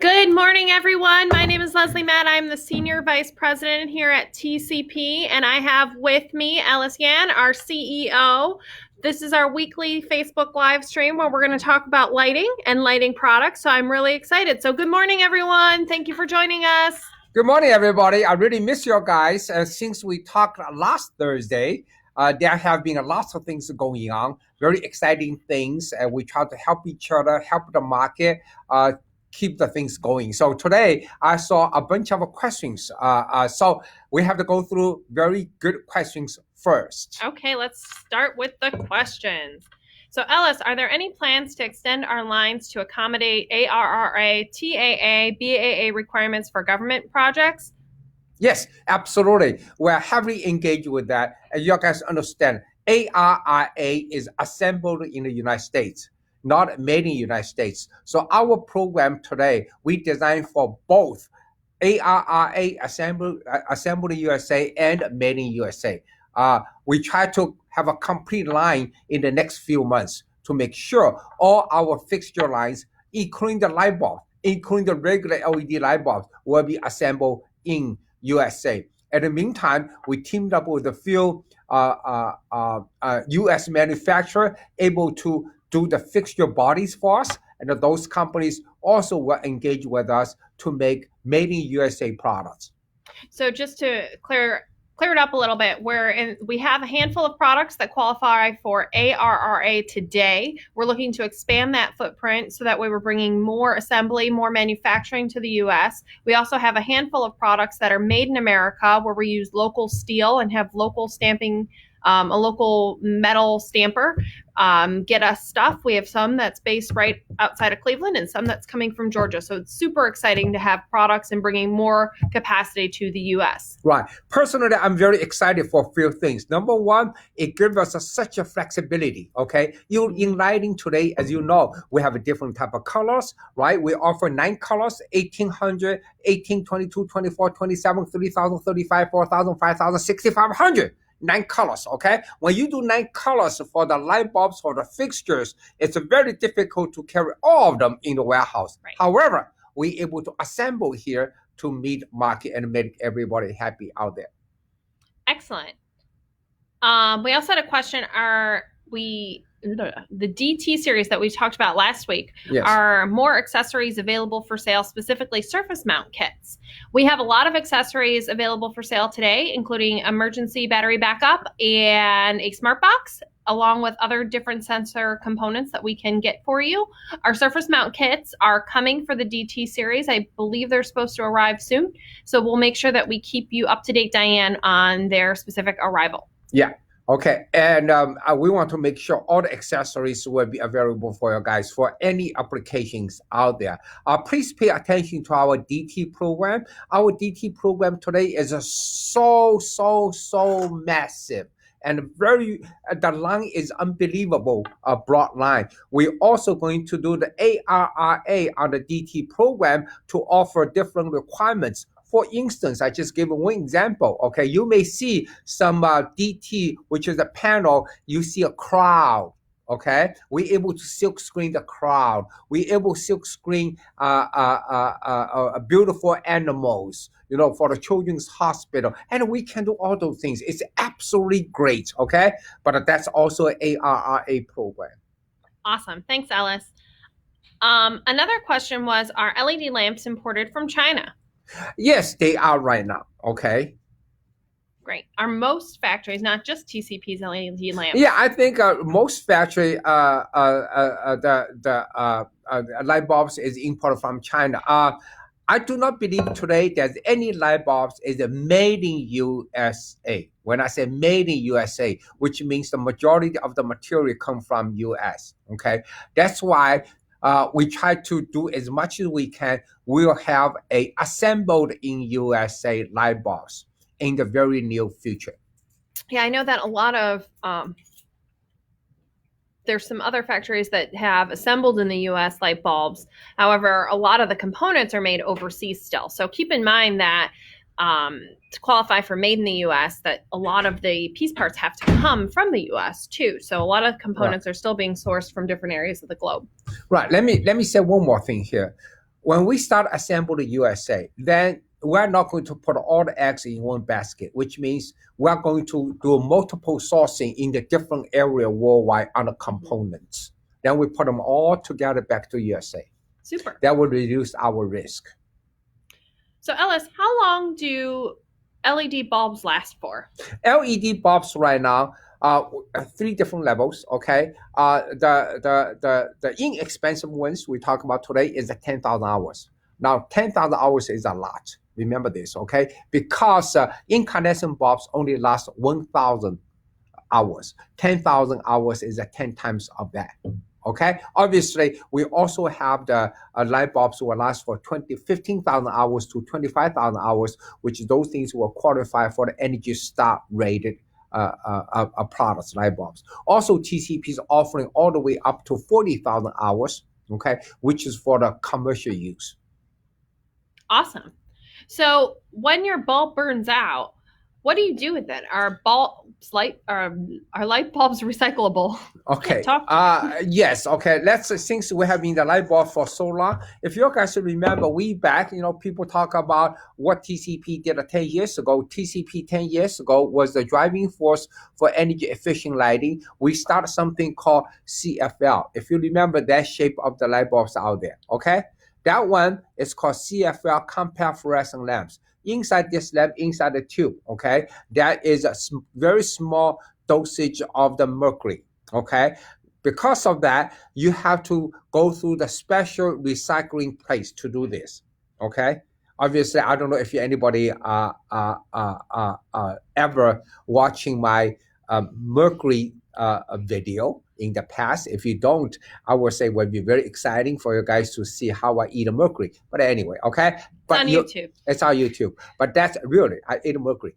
Good morning, everyone. My name is Leslie Matt. I'm the Senior Vice President here at TCP, and I have with me Ellis, our CEO. This is our weekly Facebook live stream where we're going to talk about lighting and lighting products, so I'm really excited. So good morning, everyone. Thank you for joining us. Good morning, everybody. I really miss you guys. Since we talked last Thursday, there have been lots of things going on, very exciting things. We try to help each other, help the market, keep the things going. So today I saw a bunch of questions. So we have to go through very good questions first. Okay, let's start with the questions. So Ellis, are there any plans to extend our lines to accommodate ARRA, TAA, BAA requirements for government projects? Yes, absolutely. We're heavily engaged with that. And you guys understand, ARRA is assembled in the United States, not made in the United States. So our program today, we designed for both ARRA assembled in USA and made in USA. We try to have a complete line in the next few months to make sure all our fixture lines, including the light bulb, including the regular LED light bulbs, will be assembled in USA. In the meantime, we teamed up with a few US manufacturer able to do the fixture bodies for us, and those companies also will engage with us to make made in USA products. So just to clear it up a little bit, we have a handful of products that qualify for ARRA today. We're looking to expand that footprint so that way we're bringing more assembly, more manufacturing to the U.S. We also have a handful of products that are made in America where we use local steel and have local stamping, a local metal stamper get us stuff. We have some that's based right outside of Cleveland and some that's coming from Georgia. So it's super exciting to have products and bringing more capacity to the U.S. Right. Personally, I'm very excited for a few things. Number one, it gives us such a flexibility, okay? In lighting today, as you know, we have a different type of colors, right? We offer 9 colors, 1800, 18, 22, 24, 27, 3000, 35, 4000, 5000, 6500. 9 colors, okay? When you do 9 colors for the light bulbs, for the fixtures, it's very difficult to carry all of them in the warehouse. Right. However, we're able to assemble here to meet market and make everybody happy out there. Excellent. We also had a question, the DT series that we talked about last week, yes, are more accessories available for sale, specifically surface mount kits. We have a lot of accessories available for sale today, including emergency battery backup and a smart box, along with other different sensor components that we can get for you. Our surface mount kits are coming for the DT series. I believe they're supposed to arrive soon. So we'll make sure that we keep you up to date, Diane, on their specific arrival. Yeah. Okay, and we want to make sure all the accessories will be available for you guys for any applications out there. Please pay attention to our DT program. Our DT program today is so massive. And the line is unbelievable, broad line. We're also going to do the ARRA on the DT program to offer different requirements. For instance, I just gave one example, okay? You may see some DT, which is a panel, you see a crowd, okay? We're able to silk screen the crowd. We're able to silk screen beautiful animals, for the children's hospital. And we can do all those things. It's absolutely great, okay? But that's also an ARRA program. Awesome. Thanks, Ellis. Another question was, are LED lamps imported from China? Yes, they are right now, okay? Great. Are most factories, not just TCP's LED lamps? Yeah, I think most factory, the light bulbs is imported from China. I do not believe today there's any light bulbs is made in USA. When I say made in USA, which means the majority of the material come from US, okay? That's why we try to do as much as we can. We'll have a assembled in USA light bulbs in the very near future. Yeah, I know that a lot of there's some other factories that have assembled in the U.S. light bulbs. However, a lot of the components are made overseas still. So keep in mind that to qualify for made in the U.S., that a lot of the piece parts have to come from the U.S. too. So a lot of components are still being sourced from different areas of the globe. Right. Let me say one more thing here. when we start assembling USA, then we're not going to put all the eggs in one basket, which means we're going to do multiple sourcing in the different area worldwide on the components. Then we put them all together back to USA. Super. That will reduce our risk. So Ellis, how long do LED bulbs last for? LED bulbs right now, 3 different levels. Okay, the inexpensive ones we talk about today is the 10,000 hours. Now 10,000 hours is a lot. Remember this, okay? Because incandescent bulbs only last 1,000 hours. 10,000 hours is 10 times of that. Okay. Obviously, we also have the light bulbs will last for 15,000 hours to 25,000 hours, which those things will qualify for the Energy Star rated products, light bulbs. Also, TCP is offering all the way up to 40,000 hours, okay, which is for the commercial use. Awesome. So when your bulb burns out, what do you do with it? Are light bulbs recyclable? Okay. Yes. Okay. Since we have been the light bulb for so long, if you guys remember, back, people talk about what TCP did 10 years ago. TCP 10 years ago was the driving force for energy efficient lighting. We started something called CFL. If you remember that shape of the light bulbs out there, okay? That one is called CFL, compact fluorescent lamps. Inside this lamp, inside the tube, okay, that is a very small dosage of the mercury, okay? Because of that, you have to go through the special recycling place to do this, okay? Obviously, I don't know if anybody ever watching my mercury video in the past. If you don't, I would say it would be very exciting for you guys to see how I eat a mercury. But anyway, okay? But it's on YouTube. It's on YouTube. But that's really, I ate a mercury.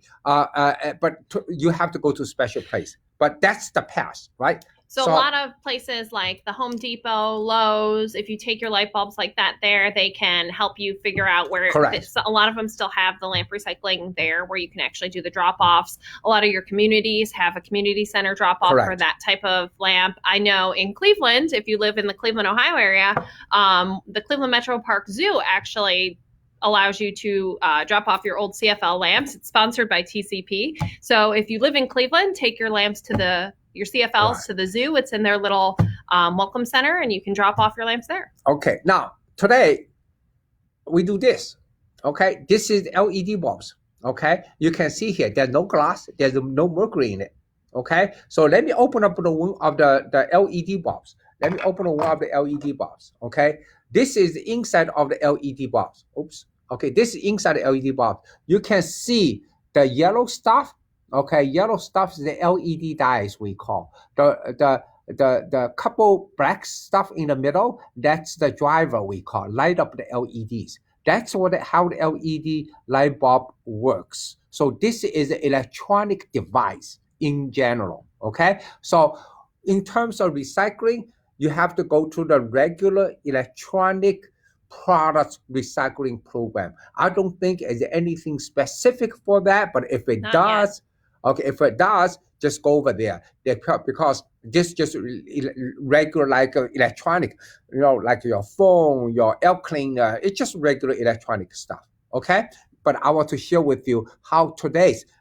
You have to go to a special place. But that's the past, right? So a lot of places like the Home Depot, Lowe's, if you take your light bulbs like that there, they can help you figure out where. Correct. A lot of them still have the lamp recycling there where you can actually do the drop-offs. A lot of your communities have a community center drop-off for that type of lamp. I know in Cleveland, if you live in the Cleveland, Ohio area, the Cleveland Metro Park Zoo actually allows you to drop off your old CFL lamps. It's sponsored by TCP. So if you live in Cleveland, take your lamps to your CFLs to the zoo. It's in their little welcome center, and you can drop off your lamps there. Okay. Now, today, we do this. Okay. This is LED bulbs. Okay. You can see here, there's no glass. There's no mercury in it. Okay. So let me open up the one of the LED bulbs. Let me open one of the LED bulbs. Okay. This is the inside of the LED bulbs. Oops. Okay. This is inside the LED bulb. You can see the yellow stuff. Okay, yellow stuff is the LED dyes we call. The couple black stuff in the middle, that's the driver we call, light up the LEDs. That's how the LED light bulb works. So this is an electronic device in general, okay? So in terms of recycling, you have to go to the regular electronic product recycling program. I don't think there's anything specific for that, but if it does, okay, if it does, just go over there. Because this just regular like electronic, like your phone, your air cleaner, it's just regular electronic stuff, okay? But I want to share with you how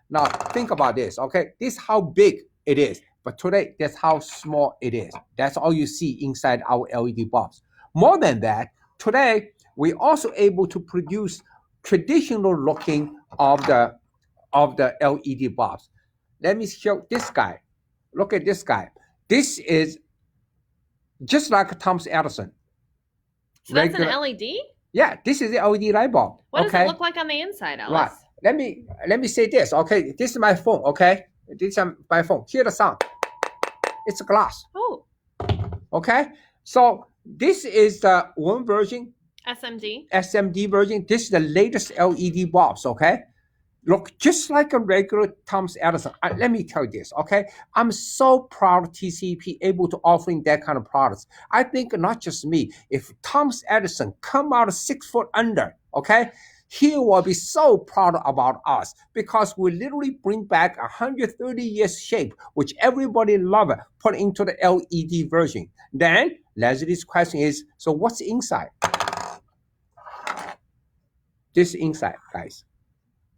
now think about this, okay? This is how big it is, but today, that's how small it is. That's all you see inside our LED bulbs. More than that, today, we're also able to produce traditional looking of the LED bulbs. Let me show this guy. Look at this guy. This is just like Thomas Edison. So that's an LED? Yeah, this is the LED light bulb. What does it look like on the inside, Ellis? Right. Let me say this. Okay, this is my phone. Okay, this is my phone. Hear the sound. It's glass. Oh. Okay, so this is the one version. SMD version. This is the latest LED bulbs, okay? Look just like a regular Thomas Edison. Let me tell you this, okay? I'm so proud of TCP able to offering that kind of products. I think not just me. If Thomas Edison come out 6 foot under, okay, he will be so proud about us because we literally bring back 130 years shape, which everybody love it, put into the LED version. Then Leslie's question is, so what's inside? This inside, guys.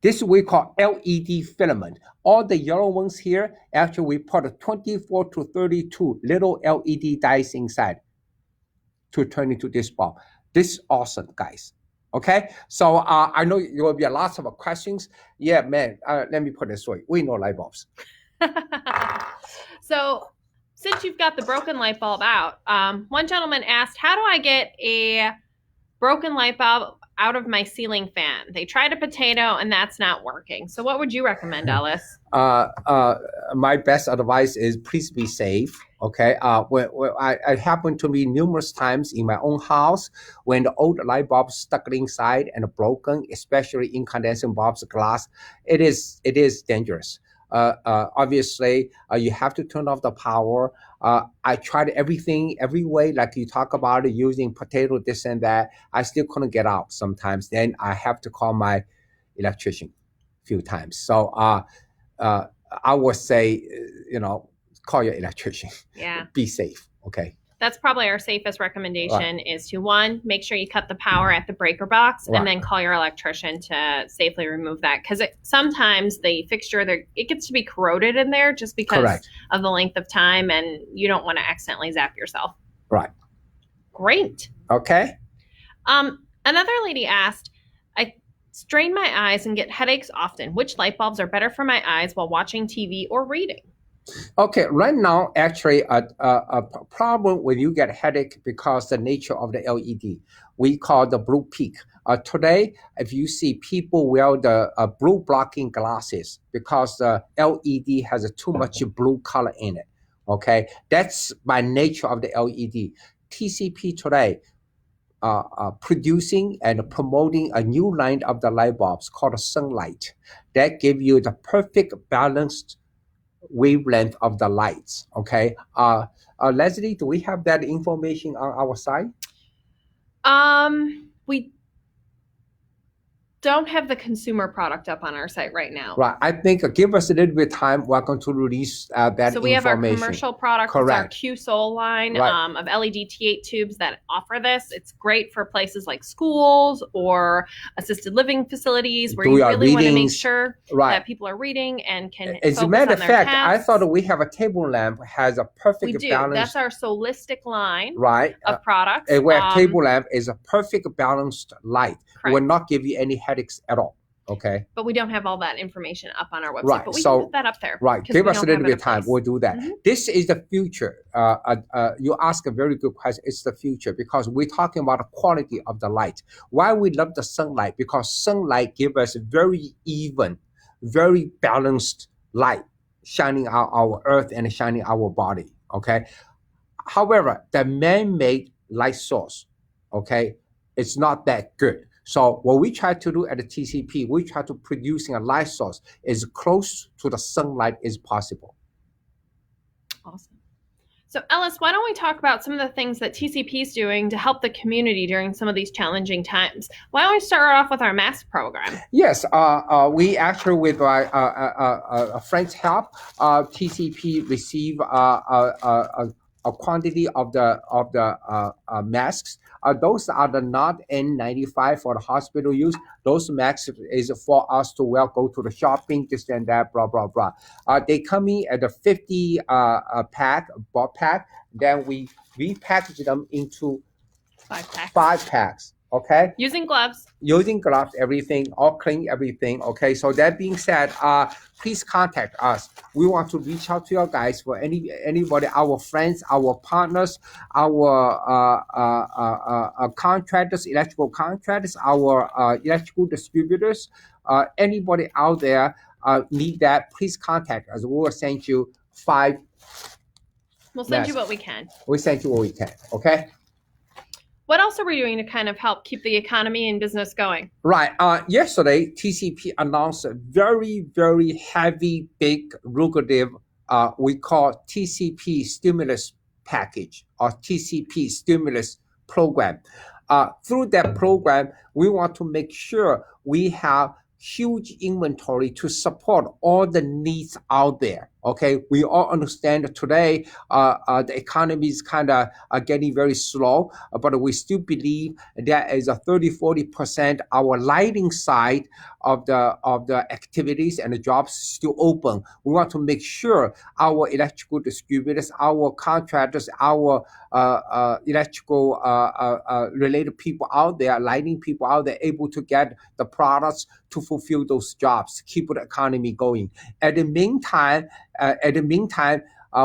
This we call LED filament. All the yellow ones here, actually we put 24 to 32 little LED dies inside to turn into this bulb. This is awesome, guys. Okay, so I know there will be lots of questions. Yeah, man, let me put it this way. We know light bulbs. So since you've got the broken light bulb out, one gentleman asked, how do I get a broken light bulb out of my ceiling fan? They tried a potato and that's not working. So what would you recommend, Ellis? My best advice is please be safe. Okay. I happened to me numerous times in my own house when the old light bulbs stuck inside and broken, especially incandescent bulbs, glass. It is dangerous. Obviously, you have to turn off the power. I tried everything, every way, like you talk about it, using potato, this and that. I still couldn't get out sometimes. Then I have to call my electrician a few times. So I would say, call your electrician. Yeah. Be safe. Okay. That's probably our safest recommendation is to, one, make sure you cut the power at the breaker box and then call your electrician to safely remove that. Because sometimes the fixture, it gets to be corroded in there just because of the length of time, and you don't want to accidentally zap yourself. Right. Great. Okay. Another lady asked, I strain my eyes and get headaches often. Which light bulbs are better for my eyes while watching TV or reading? Okay, right now, actually, a problem when you get headache because the nature of the LED, we call the blue peak. Today, if you see people wear the blue blocking glasses because the LED has too much blue color in it. Okay, that's by nature of the LED. TCP today producing and promoting a new line of the light bulbs called sunlight that give you the perfect balanced wavelength of the lights. Okay. Leslie, do we have that information on our site? We don't have the consumer product up on our site right now. Right. I think give us a little bit of time. We're going to release that information. So we have our commercial product. Correct. It's our Q-Sol line of LED T8 tubes that offer this. It's great for places like schools or assisted living facilities where you really want to make sure that people are reading and can As focus a matter on of their fact, tasks. I thought we have a table lamp has a perfect We do. balance. That's our Solistic line of products. Where table lamp is a perfect balanced light. Correct. Will not give you any headaches at all. Okay. But we don't have all that information up on our website. Right. But we can put that up there. Right. Give us a little bit of time. We'll do that. Mm-hmm. This is the future. You ask a very good question. It's the future because we're talking about the quality of the light. Why we love the sunlight? Because sunlight gives us very even, very balanced light shining out our earth and shining our body. Okay. However, the man-made light source, okay, it's not that good. So what we try to do at the TCP, we try to producing a light source as close to the sunlight as possible. Awesome. So Ellis, why don't we talk about some of the things that TCP is doing to help the community during some of these challenging times? Why don't we start off with our mask program? Yes, we actually with a friend's help, TCP receive a quantity of the masks. Those are the not N95 for the hospital use. Those masks is for us to go to the shopping, this and that, blah, blah, blah. They come in at a 50 bulk pack. Then we repackage them into 5 packs. Okay. Using gloves, everything, all clean, everything. Okay. So that being said, please contact us. We want to reach out to you guys for anybody, our friends, our partners, our contractors, electrical contractors, our electrical distributors, anybody out there need that, please contact us. We will send you 5. We'll send you what we can. We send you what we can. Okay. What else are we doing to kind of help keep the economy and business going? Right. Yesterday, TCP announced a very, very heavy, big, lucrative, we call TCP stimulus package or TCP stimulus program. Through that program, we want to make sure we have huge inventory to support all the needs out there. Okay, we all understand today the economy is kind of getting very slow, but we still believe there is a 30-40% our lighting side of the activities and the jobs still open. We want to make sure our electrical distributors, our contractors, our electrical related people out there, lighting people out there, able to get the products to fulfill those jobs, keep the economy going. At the meantime,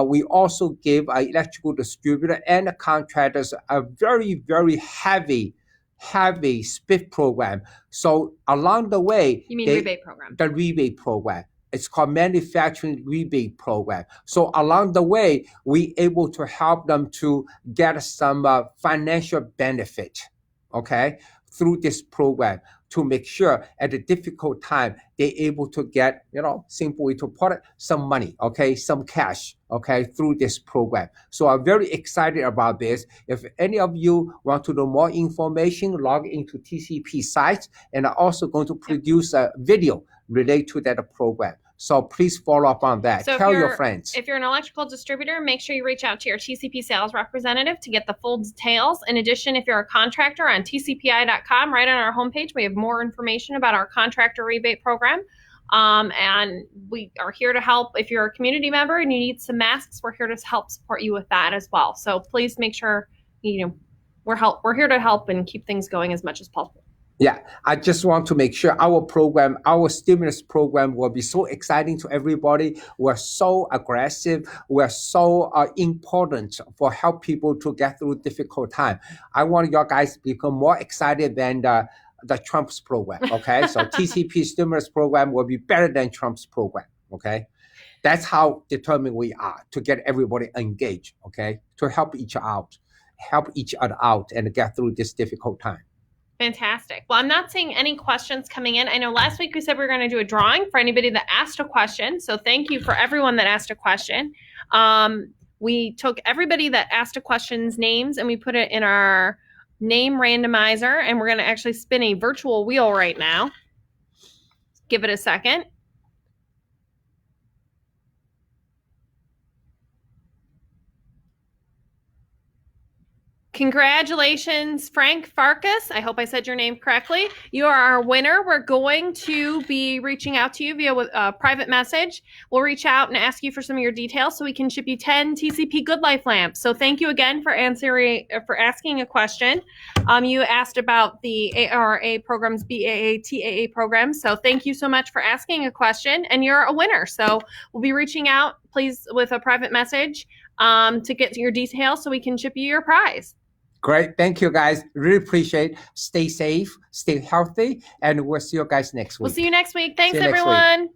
we also give our electrical distributor and the contractors a very, very heavy SPIF program. So along the way, You mean rebate program? The rebate program. It's called manufacturing rebate program. So along the way, we able to help them to get some financial benefit, okay, through this program to make sure at a difficult time they're able to get, simple way to put it, some money, okay, some cash, okay, through this program. So I'm very excited about this. If any of you want to know more information, log into TCP sites, and I'm also going to produce a video related to that program. So please follow up on that. So tell your friends. If you're an electrical distributor, make sure you reach out to your TCP sales representative to get the full details. In addition, if you're a contractor, on tcpi.com, right on our homepage, we have more information about our contractor rebate program. And we are here to help. If you're a community member and you need some masks, we're here to help support you with that as well. So please make sure, we're here to help and keep things going as much as possible. Yeah, I just want to make sure our program, our stimulus program will be so exciting to everybody. We're so aggressive. We're so important for help people to get through difficult time. I want you guys to become more excited than the Trump's program, okay? So TCP stimulus program will be better than Trump's program, okay? That's how determined we are to get everybody engaged, okay? To help each other out and get through this difficult time. Fantastic. Well, I'm not seeing any questions coming in. I know last week we said we were going to do a drawing for anybody that asked a question. So thank you for everyone that asked a question. We took everybody that asked a question's names and we put it in our name randomizer, and we're going to actually spin a virtual wheel right now. Give it a second. Congratulations, Frank Farkas. I hope I said your name correctly. You are our winner. We're going to be reaching out to you via a private message. We'll reach out and ask you for some of your details so we can ship you 10 TCP Good Life lamps. So thank you again for asking a question. You asked about the ARRA programs, BAA, TAA programs. So thank you so much for asking a question, and you're a winner. So we'll be reaching out, please, with a private message to get to your details so we can ship you your prize. Great. Thank you, guys. Really appreciate it. Stay safe, stay healthy, and we'll see you guys next week. We'll see you next week. Thanks, everyone.